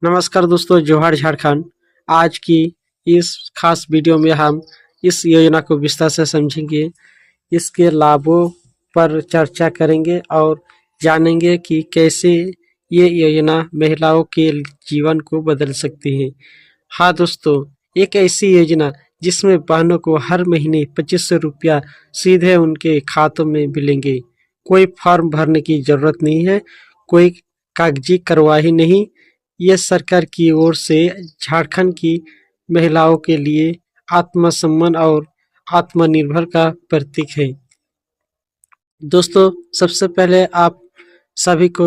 नमस्कार दोस्तों, जोहार झारखंड। आज की इस खास वीडियो में हम इस योजना को विस्तार से समझेंगे, इसके लाभों पर चर्चा करेंगे और जानेंगे कि कैसे ये योजना महिलाओं के जीवन को बदल सकती है। हाँ दोस्तों, एक ऐसी योजना जिसमें बहनों को हर महीने 2500 रुपया सीधे उनके खातों में मिलेंगे। कोई फॉर्म भरने की जरूरत नहीं है, कोई कागजी कार्रवाई नहीं। ये सरकार की ओर से झारखंड की महिलाओं के लिए आत्मसम्मान और आत्मनिर्भर का प्रतीक है। दोस्तों, सबसे पहले आप सभी को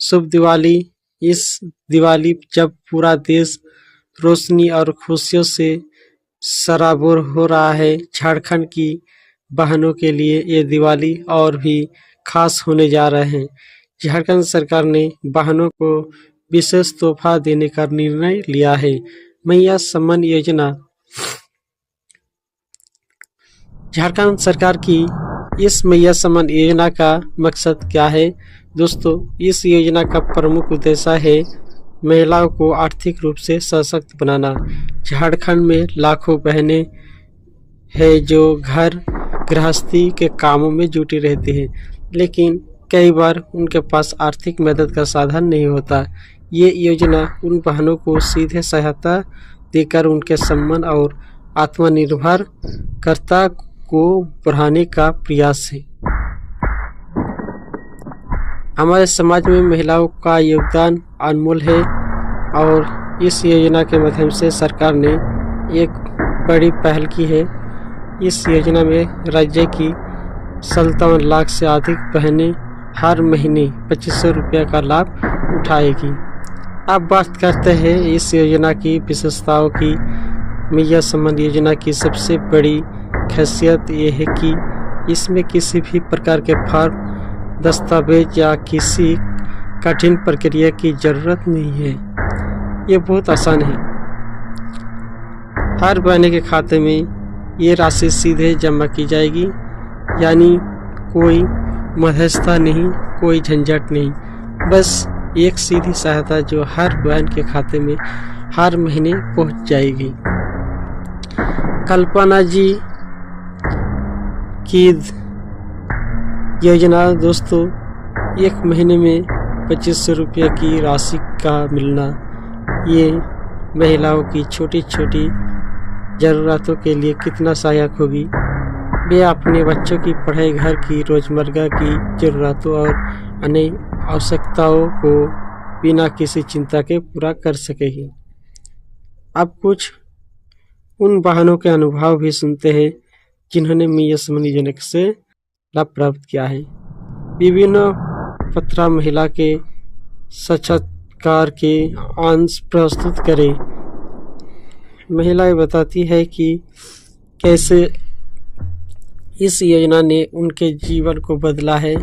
शुभ दिवाली। इस दिवाली जब पूरा देश रोशनी और खुशियों से सराबोर हो रहा है, झारखंड की बहनों के लिए ये दिवाली और भी खास होने जा रहे हैं। झारखंड सरकार ने बहनों को विशेष तोहफा देने का निर्णय लिया है। मैया सम्मान योजना। झारखंड सरकार की इस मैया सम्मान योजना का मकसद क्या है? दोस्तों, इस योजना का प्रमुख उद्देश्य है महिलाओं को आर्थिक रूप से सशक्त बनाना। झारखंड में लाखों बहनें हैं जो घर गृहस्थी के कामों में जुटी रहती हैं, लेकिन कई बार उनके पास आर्थिक मदद का साधन नहीं होता। ये योजना उन बहनों को सीधे सहायता देकर उनके सम्मान और आत्मनिर्भरता को बढ़ाने का प्रयास है। हमारे समाज में महिलाओं का योगदान अनमोल है और इस योजना के माध्यम से सरकार ने एक बड़ी पहल की है। इस योजना में राज्य की 57 लाख से अधिक बहनें हर महीने 2500 रुपये का लाभ उठाएगी। अब बात करते हैं इस योजना की विशेषताओं की। मैया सम्मान योजना की सबसे बड़ी खासियत ये है कि इसमें किसी भी प्रकार के फॉर्म, दस्तावेज या किसी कठिन प्रक्रिया की जरूरत नहीं है। ये बहुत आसान है। हर बहन के खाते में ये राशि सीधे जमा की जाएगी, यानी कोई मध्यस्थता नहीं, कोई झंझट नहीं, बस एक सीधी सहायता जो हर बहन के खाते में हर महीने पहुंच जाएगी। कल्पना जी की योजना। दोस्तों, एक महीने में 2500 रुपये की राशि का मिलना ये महिलाओं की छोटी छोटी ज़रूरतों के लिए कितना सहायक होगी। वे अपने बच्चों की पढ़ाई, घर की रोज़मर्रा की ज़रूरतों और अन्य आवश्यकताओं को बिना किसी चिंता के पूरा कर सकेगी। अब कुछ उन बहनों के अनुभव भी सुनते हैं जिन्होंने मैया सम्मान योजना से लाभ प्राप्त किया है। विभिन्न पत्रा महिला के साक्षात्कार के अंश प्रस्तुत करें। महिलाएं बताती है कि कैसे इस योजना ने उनके जीवन को बदला है,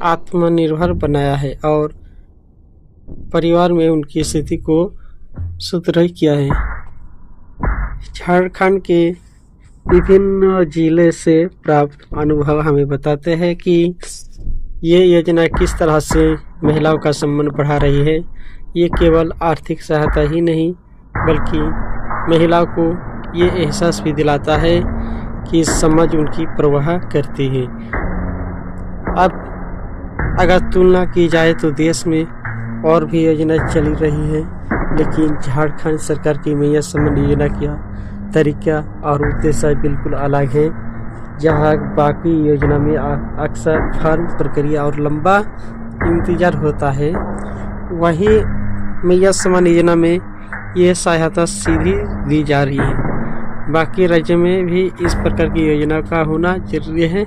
आत्मनिर्भर बनाया है और परिवार में उनकी स्थिति को सुदृढ़ किया है। झारखंड के विभिन्न जिले से प्राप्त अनुभव हमें बताते हैं कि ये योजना किस तरह से महिलाओं का सम्मान बढ़ा रही है। ये केवल आर्थिक सहायता ही नहीं, बल्कि महिलाओं को ये एहसास भी दिलाता है कि समाज उनकी परवाह करती है। अब अगर तुलना की जाए तो देश में और भी योजना चली रही है, लेकिन झारखंड सरकार की मैया सम्मान योजना का तरीका और उद्देश्य बिल्कुल अलग है। जहां बाकी योजना में अक्सर फर्म प्रक्रिया और लंबा इंतजार होता है, वहीं मैया सम्मान योजना में ये सहायता सीधी दी जा रही है। बाकी राज्यों में भी इस प्रकार की योजना का होना जरूरी है,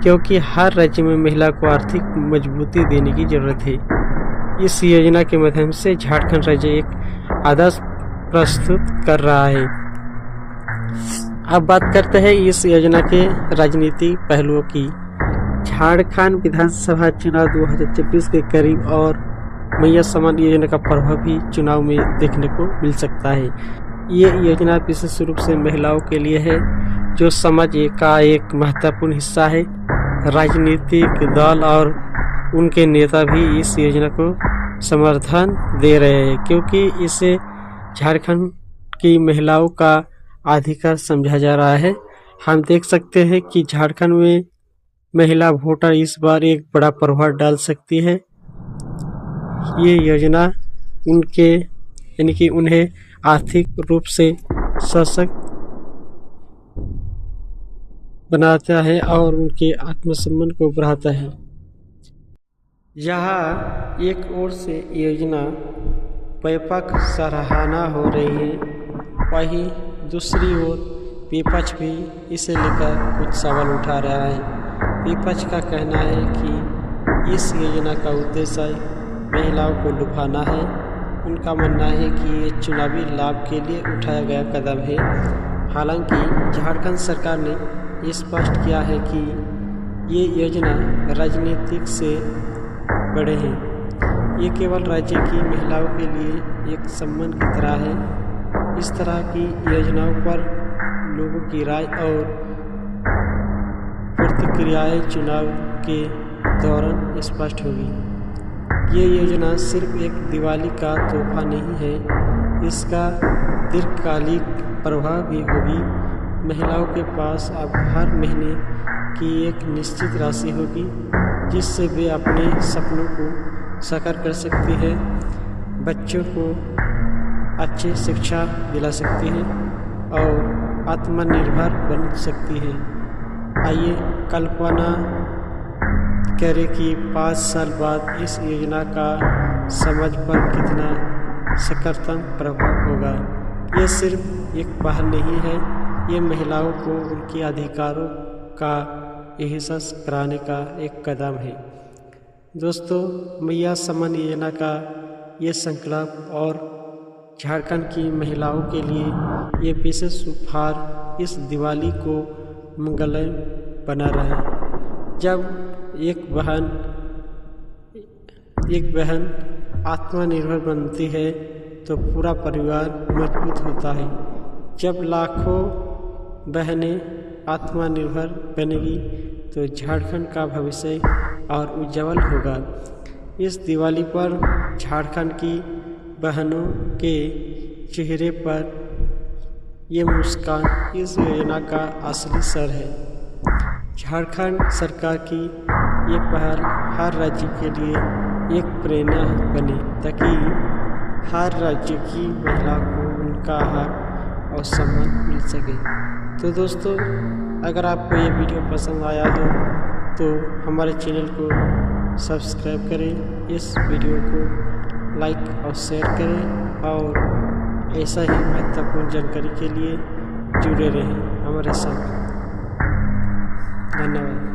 क्योंकि हर राज्य में महिला को आर्थिक मजबूती देने की जरूरत है। इस योजना के माध्यम से झारखंड राज्य एक आदर्श प्रस्तुत कर रहा है। अब बात करते हैं इस योजना के राजनीतिक पहलुओं की। झारखंड विधानसभा चुनाव 2024 के करीब और मैया सम्मान योजना का प्रभाव भी चुनाव में देखने को मिल सकता है। ये योजना विशेष रूप से महिलाओं के लिए है, जो समाज का एक महत्वपूर्ण हिस्सा है। राजनीतिक दल और उनके नेता भी इस योजना को समर्थन दे रहे हैं, क्योंकि इसे झारखंड की महिलाओं का अधिकार समझा जा रहा है। हम देख सकते हैं कि झारखंड में महिला वोटर इस बार एक बड़ा प्रभाव डाल सकती है। ये योजना उनके यानी कि उन्हें आर्थिक रूप से सशक्त बनाता है और उनके आत्मसम्मान को बढ़ाता है। यहाँ एक ओर से योजना व्यापक सराहना हो रही है, वहीं दूसरी ओर विपक्ष भी इसे लेकर कुछ सवाल उठा रहा है। विपक्ष का कहना है कि इस योजना का उद्देश्य महिलाओं को लुभाना है। उनका मानना है कि ये चुनावी लाभ के लिए उठाया गया कदम है। हालांकि झारखंड सरकार ने स्पष्ट किया है कि ये योजना राजनीतिक से बड़े हैं। ये केवल राज्य की महिलाओं के लिए एक सम्मान की तरह है। इस तरह की योजनाओं पर लोगों की राय और प्रतिक्रियाएं चुनाव के दौरान स्पष्ट होगी। ये योजना सिर्फ एक दिवाली का तोहफा नहीं है, इसका दीर्घकालिक प्रभाव भी होगी। महिलाओं के पास अब हर महीने की एक निश्चित राशि होगी, जिससे वे अपने सपनों को साकार कर सकती है, बच्चों को अच्छी शिक्षा दिला सकती है और आत्मनिर्भर बन सकती है। आइए कल्पना करें कि 5 साल बाद इस योजना का समाज पर कितना सकारात्मक प्रभाव होगा। ये सिर्फ एक पहल नहीं है, ये महिलाओं को उनके अधिकारों का एहसास कराने का एक कदम है। दोस्तों, मैया सम्मान योजना का ये संकल्प और झारखंड की महिलाओं के लिए ये विशेष उपहार इस दिवाली को मंगलमय बना रहा है। जब एक बहन आत्मनिर्भर बनती है तो पूरा परिवार मजबूत होता है। जब लाखों बहनें आत्मनिर्भर बनेगी तो झारखंड का भविष्य और उज्जवल होगा। इस दिवाली पर झारखंड की बहनों के चेहरे पर ये मुस्कान इस योजना का असली सर है। झारखंड सरकार की ये पहल हर राज्य के लिए एक प्रेरणा बने, ताकि हर राज्य की महिला को उनका हक और सम्मान मिल सके। तो दोस्तों, अगर आपको ये वीडियो पसंद आया हो तो हमारे चैनल को सब्सक्राइब करें, इस वीडियो को लाइक और शेयर करें और ऐसा ही महत्वपूर्ण जानकारी के लिए जुड़े रहें हमारे साथ। धन्यवाद।